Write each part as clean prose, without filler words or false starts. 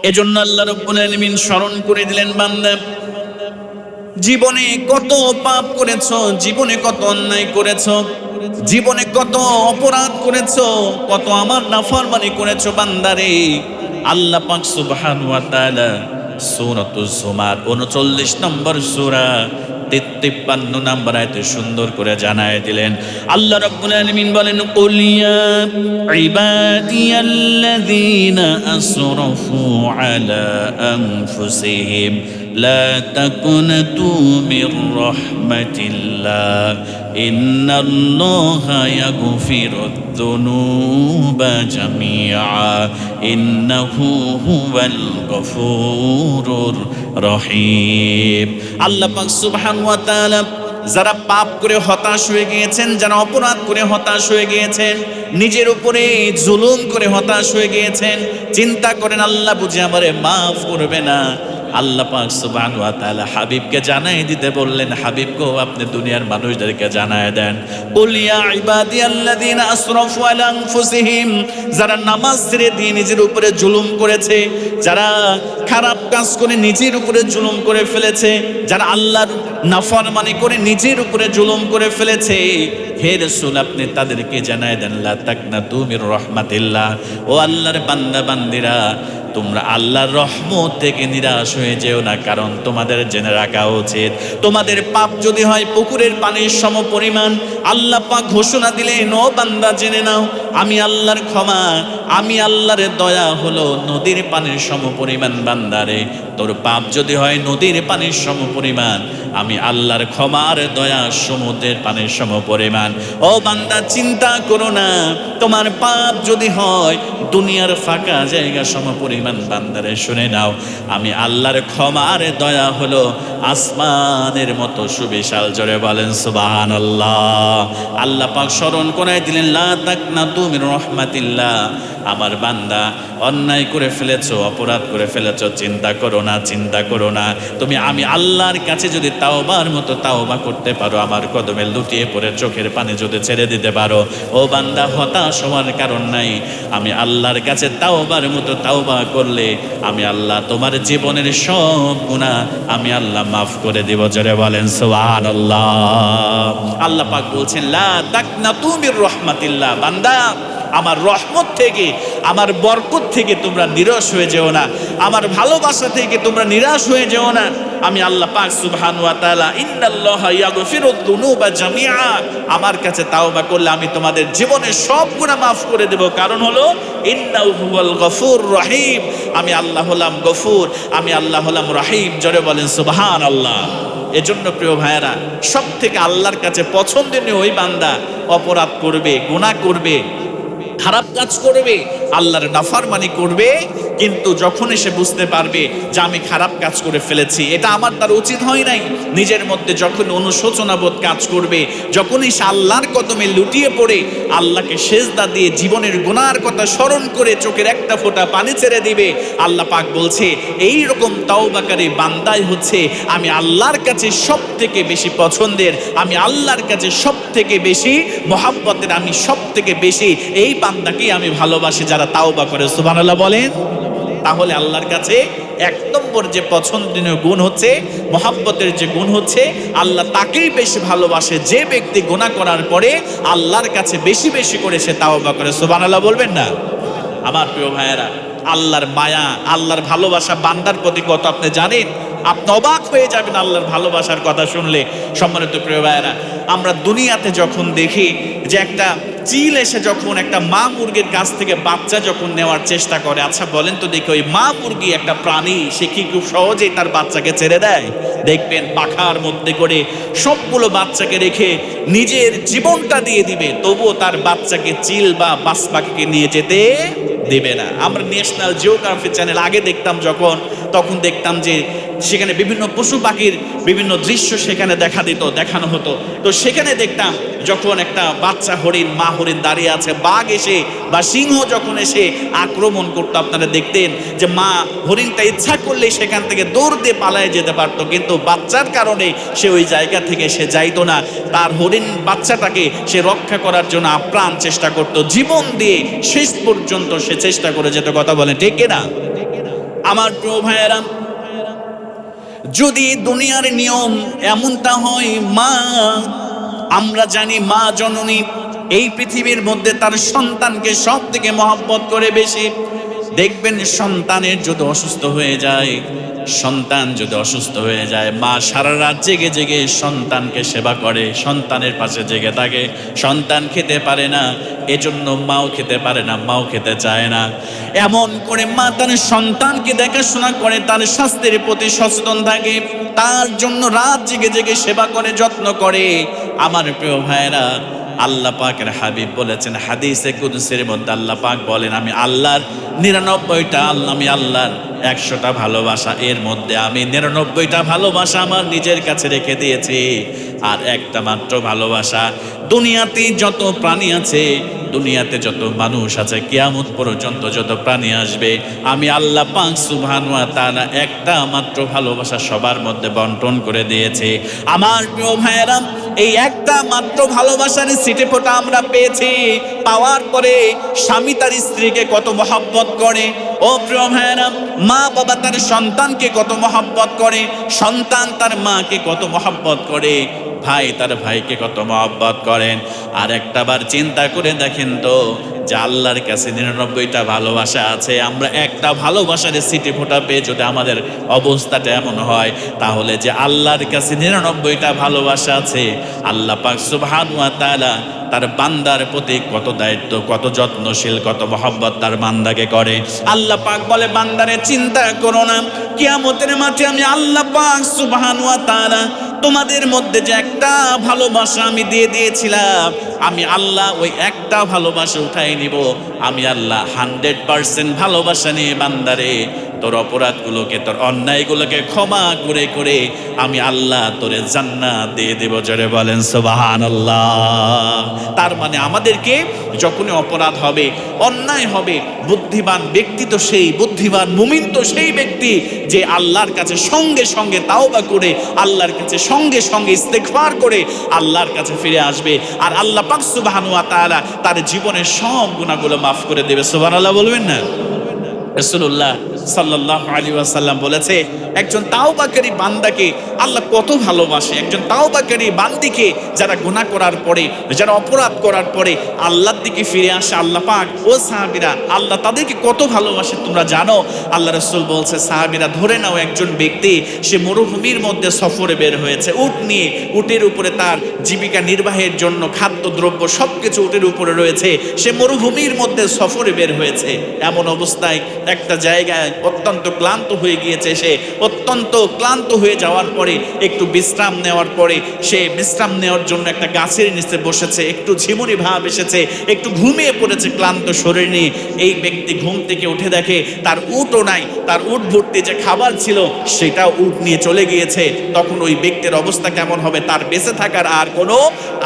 এজন্য আল্লাহ রাব্বুল আলামিন স্মরণ করে দিলেন, বান্দা জীবনে কত পাপ করেছো, জীবনে কত অন্যায় করেছো, জীবনে কত অপরাধ করেছো, কত আমার নাফরমানি করেছো বান্দারে। আল্লাহ পাক সুবহানাহু ওয়া তাআলা সূরাতুজ জুমার 39 নম্বর সূরা 53 নম্বর আয়াতে সুন্দর করে জানায় দিলেন। আল্লাহ রাব্বুল আলামিন বলেন, কুল ইয়া ইবাদিয়াল্লাযীনা আসরাফু আলা আনফুসিহিম লা তাকুনাতু মির রাহমাতিল্লাহ ইন্নাল্লাহা ইয়াগফিরুয যুনুবা জামিআ ইন্নাহু হুয়াল গফুরুর রহিম। আল্লাহ পাক সুবহানাহু ওয়া তাআলা যারা পাপ করে হতাশ হয়ে গিয়েছেন, যারা অপরাধ করে হতাশ হয়ে গিয়েছেন, নিজের উপরে জুলুম করে হতাশ হয়ে গিয়েছেন, চিন্তা করেন আল্লাহ বুঝি আমারে মাফ করবে না। আল্লাহ পাক সুবহানাহু ওয়া তাআলা হাবিবকে জানাই দিতে বললেন, হাবিবকেও আপনি দুনিয়ার মানুষদেরকে জানায় দেন, কুল ইয়া ইবাদিয়াল্লাযীনা আসরাফু আলা আনফুসিহিম, যারা নামাজ ছেড়ে দিয়ে নিজের উপরে জুলুম করেছে, যারা খারাপ কাজ করে নিজের উপরে জুলুম করে ফেলেছে, যারা আল্লাহর নাফরমানি করে নিজের উপরে জুলুম করে ফেলেছে, হে রাসূল আপনি তাদেরকে জানায় দেন, লা তাকনাতু মির রাহমাতিল্লাহ, ও আল্লাহর বান্দা বান্দিরা তোমরা আল্লাহর রহমত থেকে নিরাশ হয়ে যেও না। কারণ তোমাদের জেনে রাখা উচিত, তোমাদের পাপ যদি হয় পুকুরের পানির সম পরিমাণ, আল্লাহ পাক ঘোষণা দিলেন, ও বান্দা জেনে নাও আমি আল্লাহর ক্ষমা, আমি আল্লাহর দয়া হলো নদীর পানির সম পরিমাণ। বান্দারে তোর পাপ যদি হয় নদীর পানির সম পরিমাণ, আমি আল্লাহর ক্ষমা আর দয়া সমুদ্রের পানির সম পরিমাণ। ও বান্দা চিন্তা করো না, তোমার পাপ যদি হয় দুনিয়ার ফাঁকা জায়গা সম পরিমাণ, বান্দারে শুনে নাও আমি আল্লাহর ক্ষমা আর দয়া হলো আসমানের মতো সুবিশাল। জোরে বলেন সুবহানাল্লাহ। আল্লাহ পাক স্মরণ করায় দিলেন, লা তাকনাতু মির রাহমাতিল্লাহ, আমার বান্দা অন্যায় করে ফেলেছো, অপরাধ করে ফেলেছো, চিন্তা করো না, চিন্তা করো না। তুমি আমি আল্লাহর কাছে যদি তাওবার মতো তাওবা করতে পারো, আমার কদমে লুটিয়ে পড়ে চোখের পানি যদি ছেড়ে দিতে পারো, ও বান্দা হতাশ হওয়ার কারণ নাই। আমি আল্লাহর কাছে তাওবার মতো তাওবা করলে আমি আল্লাহ তোমার জীবনের সব গুনাহ আমি আল্লাহ মাফ করে দিব। জোরে বলেন সুবহানাল্লাহ। আল্লাহ পাক বলছেন, লা তাকনাতু মির রাহমাতিল্লাহ, বান্দা আমার রহমত থেকে, আমার বরকত থেকে তোমরা নিরাশ হয়ে যেও না, আমার ভালোবাসা থেকে তোমরা নিরাশ হয়ে যেও না। আমি আল্লাহ পাক সুবহানাহু ওয়া তাআলা, ইন্নাল্লাহা ইয়াগফিরুয যুনুবা জামিআ, আমার কাছে তাওবা করলে আমি তোমাদের জীবনের সব গুনাহ মাফ করে দেব। কারণ হলো ইন্নাহু হুয়াল গফুর রহিম, আমি আল্লাহ হলাম গফুর, আমি আল্লাহ হলাম রহিম। জোরে বলেন সুবহানাল্লাহ। এজন্য প্রিয় ভাইয়েরা, সব থেকে আল্লাহর কাছে পছন্দনীয় ওই বান্দা অপরাধ করবে, গুনাহ করবে, খারাপ কাজ করবে, আল্লাহর নাফরমানি করবে, কিন্তু যখন এসে বুঝতে পারবে যে আমি খারাপ কাজ করে ফেলেছি, এটা আমার দ্বারা উচিত হয় নাই, নিজের মধ্যে যখন অনুশোচনাবোধ কাজ করবে, যখনই সে আল্লাহর কদমে লুটিয়ে পড়ে আল্লাহকে সেজদা দিয়ে জীবনের গুনার কথা স্মরণ করে চোখের একটা ফোঁটা পানি ছেড়ে দিবে, আল্লাহ পাক বলছে এই রকম তাওবাকারী বান্দাই হচ্ছে আমি আল্লাহর কাছে সব থেকে বেশি পছন্দের, আমি আল্লাহর কাছে সব থেকে বেশি মহাব্বতের, আমি সব থেকে বেশি এই বান্দাকেই আমি ভালোবাসি যারা তাওবা করে। সুবহানাল্লাহ বলেন। তাহলে আল্লাহর কাছে এক নম্বর যে পছন্দনীয় গুণ হচ্ছে, মহাব্বতের যে গুণ হচ্ছে, আল্লাহ তাকেই বেশি ভালোবাসে যে ব্যক্তি গুনাহ করার পরে আল্লাহর কাছে বেশি বেশি করে সে তাওবা করে। সুবহানাল্লাহ বলবেন না? আমার প্রিয় ভাইয়েরা, আল্লাহর মায়া, আল্লাহর ভালোবাসা বান্দার প্রতি কত আপনি জানেন? আপনি অবাক হয়ে যাবেন আল্লাহর ভালোবাসার কথা শুনলে। সম্মানিত প্রিয় ভাইয়েরা, আমরা দুনিয়াতে যখন দেখি যে একটা চিল এসে যখন একটা মা মুরগির কাছ থেকে বাচ্চা যখন নেওয়ার চেষ্টা করে, আচ্ছা বলেন তো দেখি ওই মা মুরগি একটা প্রাণী, সে কি খুব সহজেই তার বাচ্চাকে ছেড়ে দেয়? দেখবেন পাখার মধ্যে করে সবগুলো বাচ্চাকে রেখে নিজের জীবনটা দিয়ে দিবে, তবুও তার বাচ্চাকে চিল বা বাস পাখিকে নিয়ে যেতে দেবে না। আমরা ন্যাশনাল জিওগ্রাফি চ্যানেল আগে দেখতাম যখন, তখন দেখতাম যে সেখানে বিভিন্ন পশু পাখির বিভিন্ন দৃশ্য সেখানে দেখানো হতো। তো সেখানে দেখতাম যখন একটা বাচ্চা হরিণ, মা হরিণ দাঁড়িয়ে আছে, বাঘ এসে বা সিংহ যখন এসে আক্রমণ করতো, আপনারা দেখতেন যে মা হরিণটা ইচ্ছা করলে সেখান থেকে দৌড় দিয়ে পালায় যেতে পারতো, কিন্তু বাচ্চার কারণে সে ওই জায়গা থেকে সে যাইতো না। তার হরিণ বাচ্চাটাকে সে রক্ষা করার জন্য আপ্রাণ চেষ্টা করতো, জীবন দিয়ে শেষ পর্যন্ত সে চেষ্টা করে যেত। কথা বলেন ঠিক কিনা? আমার প্রিয় ভাইয়েরা, যদি দুনিয়ার নিয়ম এমনটা হয়, মা, আমরা জানি মা জননী এই পৃথিবীর মধ্যে তার সন্তানকে সব থেকে মহব্বত করে বেশি। দেখবেন সন্তানের যদি অসুস্থ হয়ে যায়, মা সারা রাত জেগে জেগে সন্তানকে সেবা করে, সন্তানের পাশে জেগে থাকে। সন্তান খেতে পারে না, এজন্য মাও খেতে পারে না, মাও খেতে চায় না। এমন করে মা তার সন্তানকে দেখাশোনা করে, তার স্বাস্থ্যের প্রতি সচেতন থাকে, তার জন্য রাত জেগে জেগে সেবা করে, যত্ন করে। আমার প্রিয় ভাইরা, আল্লাহ পাকের হাবিব বলেছেন হাদিসে কুদসির মধ্যে, আল্লাহ পাক বলেন, আমি আল্লাহর 99টা, আমি আল্লাহর 100টা ভালোবাসা, এর মধ্যে আমি 99টা ভালোবাসা আমার নিজের কাছে রেখে দিয়েছি, আর একটা মাত্র ভালোবাসা দুনিয়াতে যত প্রাণী আছে, দুনিয়াতে যত মানুষ আছে, কিয়ামত পর্যন্ত যত প্রাণী আসবে, আমি আল্লাহ পাক সুবহানাহু ওয়া তাআলা একটা মাত্র ভালোবাসা সবার মধ্যে বন্টন করে দিয়েছে। আমার প্রিয় ভাইয়েরা, এই একটা মাত্র ভালোবাসার ছিটেফোঁটা আমরা পেয়েছি। পাওয়ার পরে স্বামী তার স্ত্রীকে কত মহব্বত করে, ও প্রিয় ভাইয়েরা, মা বাবা তার সন্তানকে কত মহব্বত করে, সন্তান তার মাকে কত মহব্বত করে, ভাই তার ভাইকে কত মহব্বত করেন। আর একটা বার চিন্তা করে দেখেন তো, যে আল্লাহর কাছে 99টা ভালোবাসা আছে, আমরা একটা ভালোবাসার ছিটেফোঁটা পেয়ে যদি আমাদের অবস্থাটা এমন হয়, তাহলে যে আল্লাহর কাছে 99টা ভালোবাসা আছে, আল্লাহ পাক সুবহানাহু ওয়া তাআলা তার বান্দার প্রতি কত দায়িত্ব, কত যত্নশীল, কত মহব্বত তার বান্দাকে করে। আল্লাহ পাক বলে, বান্দারে চিন্তা করো না, কিয়ামতের মাঠে আমি আল্লাহ পাক সুবহানাহু ওয়া তাআলা তোমাদের মধ্যে যে একটা ভালোবাসা আমি দিয়ে দিয়েছিলাম, আমি আল্লাহ ওই একটা ভালোবাসা উঠাই নিব। আমি আল্লাহ 100% ভালোবাসা নিয়ে বান্দারে তোর অপরাধগুলোকে, তোর অন্যায়গুলোকে ক্ষমা করে করে আমি আল্লাহ তোরে জান্নাত দিয়ে দেব। জোরে বলেন সুবহানাল্লাহ। তার মানে আমাদেরকে যখনই অপরাধ হবে, অন্যায় হবে, বুদ্ধিমান ব্যক্তি তো সেই, বুদ্ধিমান মুমিন তো সেই ব্যক্তি যে আল্লাহর কাছে সঙ্গে সঙ্গে তাওবা করে, আল্লাহর কাছে সঙ্গে সঙ্গে ইস্তেগফার করে আল্লাহর কাছে ফিরে আসবে, আর আল্লাহ পাক সুবহানাহু ওয়া তাআলা তার জীবনের সব গুনাহগুলো মাফ করে দেবে। সুবহানাল্লাহ বলবেন না? রাসূলুল্লাহ সাল্লাল্লাহু আলাইহি ওয়াসাল্লাম বলেছে, একজন তাওবাকারী বান্দাকে আল্লাহ কত ভালোবাসে। একজন তাওবাকারী বান্দিকে যারা গুনাহ করার পরে, যারা অপরাধ করার পরে আল্লাহর দিকে ফিরে আসে, আল্লাহ পাক ও সাহাবীরা আল্লাহ তাদেরকে কত ভালোবাসে তোমরা জানো? আল্লাহ রাসূল বলছে, সাহাবীরা ধরে নাও একজন ব্যক্তি সে মরুভূমির মধ্যে সফরে বের হয়েছে, উট নিয়ে, উটের উপরে তার জীবিকা নির্বাহের জন্য খাদ্যদ্রব্য সবকিছু উটের উপরে রয়েছে, সে মরুভূমির মধ্যে সফরে বের হয়েছে। এমন অবস্থায় একটা জায়গায় অত্যন্ত ক্লান্ত হয়ে গিয়েছে, সে অত্যন্ত ক্লান্ত হয়ে যাওয়ার পরে একটু বিশ্রাম নেওয়ার পরে সে বিশ্রাম নেওয়ার জন্য একটা গাছের নিচে বসেছে, একটু ঝিমুনি ভাব এসেছে, একটু ঘুমিয়ে পড়েছে ক্লান্ত শরীর নিয়ে। এই ব্যক্তি ঘুম থেকে উঠে দেখে তার উটও নাই, তার উট ভর্তি যে খাবার ছিল সেটা উট নিয়ে চলে গিয়েছে। তখন ওই ব্যক্তির অবস্থা কেমন হবে? তার বেঁচে থাকার আর কোনো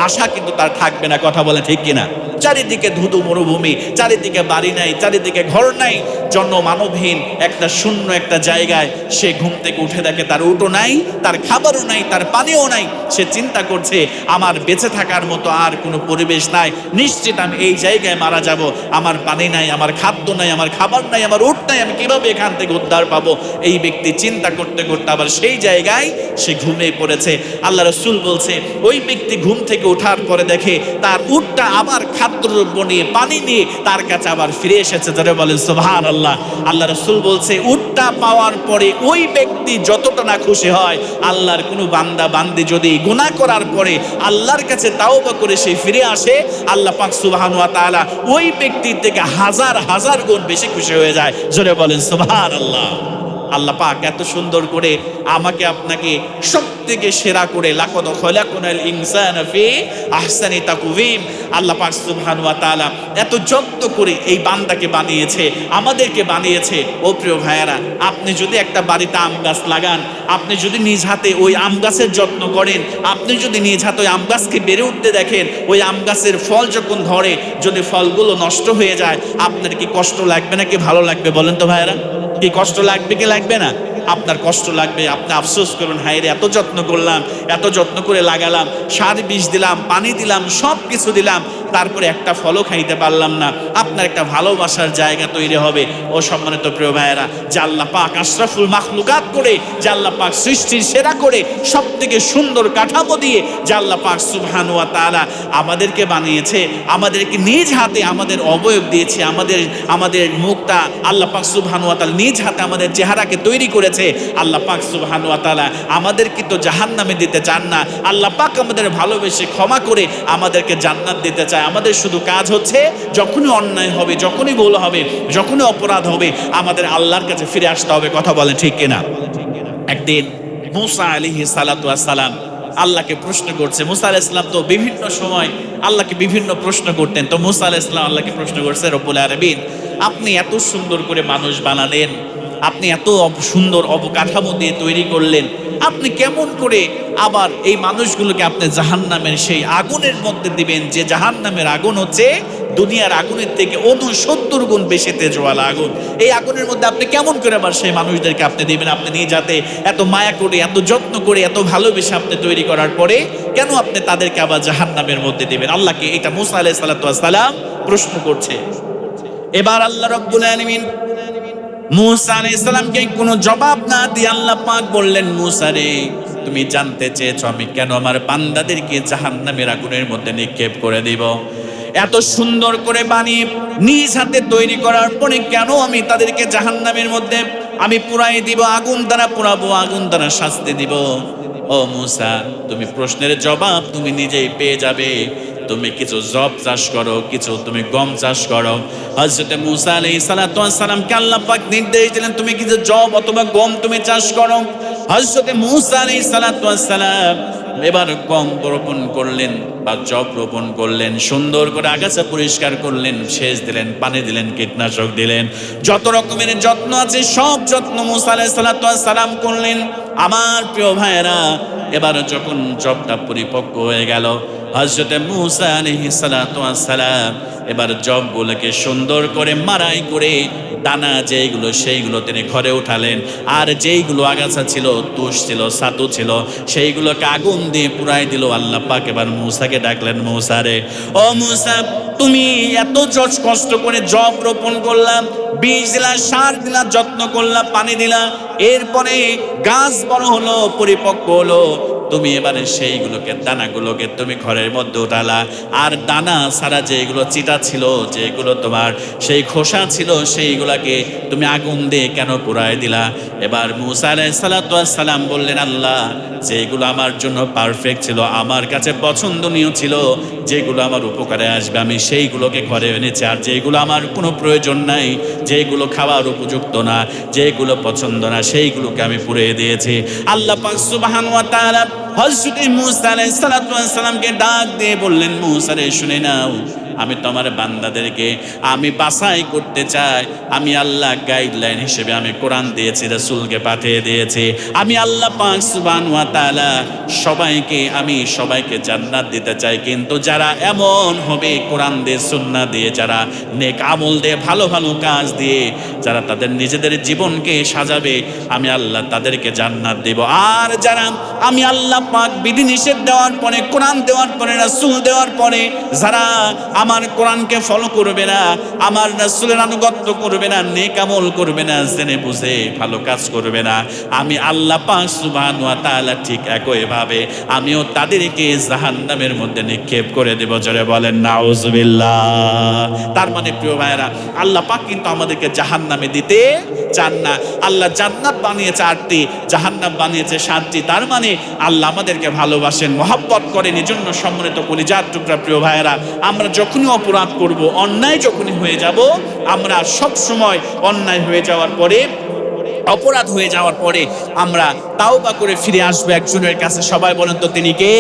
আশা কিন্তু তার থাকবে না। কথা বলে ঠিক কিনা? চারিদিকে ধুধু মরুভূমি, চারিদিকে বাড়ি নাই, চারিদিকে ঘর নাই, জনমানবহীন একটা শূন্য একটা জায়গায় সে ঘুম থেকে উঠে দেখে তার উটও নাই, তার খাবারও নাই, তার পানিও নাই। সে চিন্তা করছে, আমার বেঁচে থাকার মতো আর কোনো পরিবেশ নাই, নিশ্চিত আমি এই জায়গায় মারা যাব। আমার পানি নাই, আমার খাদ্য নাই, আমার খাবার নাই, আমার উট নাই, আমি কিভাবে এখান থেকে উদ্ধার পাবো? এই ব্যক্তি চিন্তা করতে করতে আবার সেই জায়গায় সে ঘুমিয়ে পড়েছে। আল্লাহ রাসূল বলছে, ওই ব্যক্তি ঘুম থেকে ওঠার পরে দেখে তার উটটা আবার খাদ্যদ্রব্য নিয়ে, পানি নিয়ে তার কাছে আবার ফিরে এসেছে। ধরে বলেন সুবহানাল্লাহ। আল্লাহ রাসূল বলছে, উটটা পাওয়ার পরে ওই ব্যক্তি যতটা না খুশি হয়, আল্লাহর কোনো বান্দা বান্দি যদি গুনাহ করার পরে আল্লাহর কাছে তাওবা করে সে ফিরে আসে, আল্লাহ পাক সুবহানাহু ওয়া তাআলা ওই ব্যক্তির থেকে হাজার হাজার গুণ বেশি খুশি হয়ে যায়। জোরে বলেন সুবহানাল্লাহ। আল্লাহ পাক এত সুন্দর করে আমাকে আপনাকে সবথেকে সেরা করে, লাকাদ খলাকনাল ইনসানা ফি আহসানি তাকওয়িম, আল্লাহ পাক সুবহানাহু ওয়া তাআলা এত যত্ন করে এই বান্দাকে বানিয়েছে, আমাদেরকে বানিয়েছে। ও প্রিয় ভাইয়েরা, আপনি যদি একটা বাড়িতে আম গাছ লাগান, আপনি যদি নিজ হাতে ওই আম গাছের যত্ন করেন, আপনি যদি নিজ হাতে ওই আম গাছকে বেড়ে উঠতে দেখেন, ওই আম গাছের ফল যখন ধরে যদি ফলগুলো নষ্ট হয়ে যায়, আপনার কি কষ্ট লাগবে নাকি ভালো লাগবে? বলেন তো ভাইয়েরা, কি কষ্ট লাগবে কি লাগবে না? আপনার কষ্ট লাগবে, আপনি আফসোস করুন, হায় রে, এত যত্ন করলাম, এত যত্ন করে লাগালাম, সার বিষ দিলাম, পানি দিলাম, সব কিছু দিলাম, তারপরে একটা ফলও খাইতে পারলাম না, আপনার একটা ভালোবাসার জায়গা তৈরি হবে। ও সম্মানিত প্রিয় ভাইয়েরা, যে আল্লাহ পাক আশরাফুল মাখলুকাত করে, যে আল্লাহ পাক সৃষ্টির সেরা করে, সব থেকে সুন্দর কাঠামো দিয়ে যে আল্লাহ পাক সুবহানাহু ওয়া তাআলা আমাদেরকে বানিয়েছে, আমাদেরকে নিজ হাতে আমাদের অবয়ব দিয়েছে, আমাদের মুখটা আল্লাহ পাক সুবহানাহু ওয়া তাআলা নিজ হাতে আমাদের চেহারাকে তৈরি করেছে। আল্লাহ পাক সুবহানাহু ওয়া তাআলা আমাদেরকে তো জাহান্নামে দিতে চান না, আল্লাহ পাক আমাদের ভালোবেসে ক্ষমা করে আমাদেরকে জান্নাত দিতে চায়। আমাদের শুধু কাজ হচ্ছে যখনই অন্যায় হবে, যখনই ভুল হবে, যখনই অপরাধ হবে, আমাদের আল্লাহর কাছে ফিরে আসতে হবে। কথা বলেন ঠিক কিনা? একদিন মূসা আলাইহিস সালাতু ওয়াস সালাম আল্লাহকে প্রশ্ন করছে। মূসা আলাইহিস সালাম তো বিভিন্ন সময় আল্লাহকে বিভিন্ন প্রশ্ন করতেন। তো মূসা আলাইহিস সালাম আল্লাহকে প্রশ্ন করছে, রব্বুল আলামিন, আপনি এত সুন্দর করে মানুষ বানালেন, আপনি এত সুন্দর অবকাঠামো দিয়ে তৈরি করলেন, আপনি কেমন করে আবার এই মানুষগুলোকে আপনি জাহান্নামের সেই আগুনের মধ্যে দিবেন, যে জাহান্নামের আগুন হচ্ছে দুনিয়ার আগুনের থেকে 69 গুণ বেশি তেজওয়ালা আগুন। এই আগুনের মধ্যে আপনি কেমন করে আবার সেই মানুষদেরকে আপনি দিবেন? আপনি নিয়ে যাতে এত মায়া করে, এত যত্ন করে, এত ভালোবেসে আপনি তৈরি করার পরে কেন আপনি তাদেরকে আবার জাহান্নামের মধ্যে দিবেন? আল্লাহকে এটা মূসা আলাইহিস সালাতু ওয়াস সালাম প্রশ্ন করছে। এবার আল্লাহ রাব্বুল আলামিন মূসা আলাইহিস সালামকে কোনো জবাব না দিয়ে আল্লাহ পাক বললেন, মূসা রে, তুমি জানতে চেয়েছো আমি কেন আমার বান্দাদেরকে জাহান্নামের আগুনের মধ্যে নিক্ষেপ করে দিব? এত সুন্দর করে বানিয়ে নিজ হাতে তৈরি করার পরে কেন আমি তাদেরকে জাহান্নামের মধ্যে আমি পুরাই দিব, আগুন দ্বারা পুরাবো, আগুন দ্বারা শাস্তি দিব? ও মূসা, তুমি প্রশ্নের জবাব তুমি নিজেই পেয়ে যাবে। তুমি কিছু জব চাষ করো, কিছু তুমি গম চাষ করো। হযরত মূসা আলাইহিস সালাতু ওয়াস সালামকে আল্লাহ পাক নির্দেশ দিলেন, তুমি কিছু জব অথবা গম তুমি চাষ করো। হযরত মূসা আলাইহিস সালাতু ওয়াস সালাম এবার গম রোপণ করলেন বা জব রোপণ করলেন, সুন্দর করে আগাছা পরিষ্কার করলেন, সেচ দিলেন, পানি দিলেন, কীটনাশক দিলেন, যত রকমের যত্ন আছে সব যত্ন মূসা আলাইহিস সালাতু ওয়াস সালাম করলেন। আমার প্রিয় ভাইয়েরা, এবার যখন জবটা পরিপক্ক হয়ে গেল, হযরত মূসা আলাইহিস সালাতু ওয়াস সালাম এবার জবগুলোকে সুন্দর করে মাড়াই করে দানা যেইগুলো সেইগুলো তিনি ঘরে উঠালেন, আর যেইগুলো আগাছা ছিল, তুষ ছিল, ছাতু ছিল, সেইগুলোকে আগুন দিয়ে পুরাই দিল। আল্লাহ পাক এবার মূসাকে ডাকলেন, মূসা রে, ও মূসা, তুমি এত কষ্ট করে জব রোপণ করলাম, বীজ দিলা, সার দিলা, যত্ন করলা, পানি দিলা, এরপরে গাছ বড় হলো, পরিপক্ক হলো, তুমি এবারে সেইগুলোকে দানাগুলোকে তুমি ঘরের মধ্যে উঠালা, আর দানা সারা যেগুলো চিটা ছিল, যেগুলো তোমার সেই খোসা ছিল, সেইগুলাকে তুমি আগুন দিয়ে কেন পুড়ায় দিলা? এবার মূসা আলাইহিস সালাতু ওয়াস সালাম বললেন, আল্লাহ, যেগুলো আমার জন্য পারফেক্ট ছিল, আমার কাছে পছন্দনীয় ছিল, যেগুলো আমার উপকারে আসবে, আমি সেইগুলোকে ঘরে এনেছি, আর যেগুলো আমার কোনো প্রয়োজন নাই, যেগুলো খাওয়ার উপযুক্ত না, যেগুলো পছন্দ না, সেইগুলোকে আমি পুড়িয়ে দিয়েছি। আল্লাহ পাক সুবহানাহু ওয়া তাআলা হযরত মূসা আলাইহিস সালাতু ওয়াস সালামকে ডাক দিয়ে বললেন, মূসা রে, শুনে নাও, আমি তোমার বান্দাদেরকে আমি বাছাই করতে চাই। আমি আল্লাহ গাইডলাইন হিসেবে আমি কোরআন দিয়েছি, রাসূলকে পাঠিয়ে দিয়েছি। আমি আল্লাহ পাক সুবহানাহু ওয়া তাআলা সবাইকে জান্নাত দিতে চাই, কিন্তু যারা এমন হবে কোরআন দিয়ে, সুন্নাহ দিয়ে, যারা নেক আমল দিয়ে, ভালো ভালো কাজ দিয়ে যারা তাদের নিজেদের জীবনকে সাজাবে, আমি আল্লাহ তাদেরকে জান্নাত দেব। আর যারা আমি আল্লাহ পাক বিধিনিষেধ দেওয়ার পরে, কোরআন দেওয়ার পরে, রাসূল দেওয়ার পরে যারা আমার কোরআনকে ফলো করবে না, আমার রাসূলের আনুগত্য করবে না, নেক আমল করবে না, জেনে বুঝে ভালো কাজ করবে না, আমি আল্লাহ পাক সুবহানাহু ওয়া তাআলা ঠিক একইভাবে আমিও তাদেরকে জাহান্নামের মধ্যে নিক্ষেপ করে দেব। জোরে বলেন নাউজুবিল্লাহ। তার মানে প্রিয় ভাইরা, আল্লাহ পাক কিন্তু আমাদেরকে জাহান্নামে দিতে চান না। আল্লাহ জান্নাত বানিয়েছে 8টি, জাহান্নাম বানিয়েছে 7টি। তার মানে আল্লাহ আমাদেরকে ভালোবাসেন, মহব্বত করেন। এজন্য সম্মানিত কলিজার টুকরা প্রিয় ভাইয়েরা, আমরা যখনই অপরাধ করব, অন্যায় যখনই হয়ে যাব, আমরা সব সময় অন্যায় হয়ে যাওয়ার পরে, অপরাধ হয়ে যাওয়ার পরে আমরা তাওবা করে ফিরে আসবো একজনের কাছে। সবাই বলেন তো তিনি কে?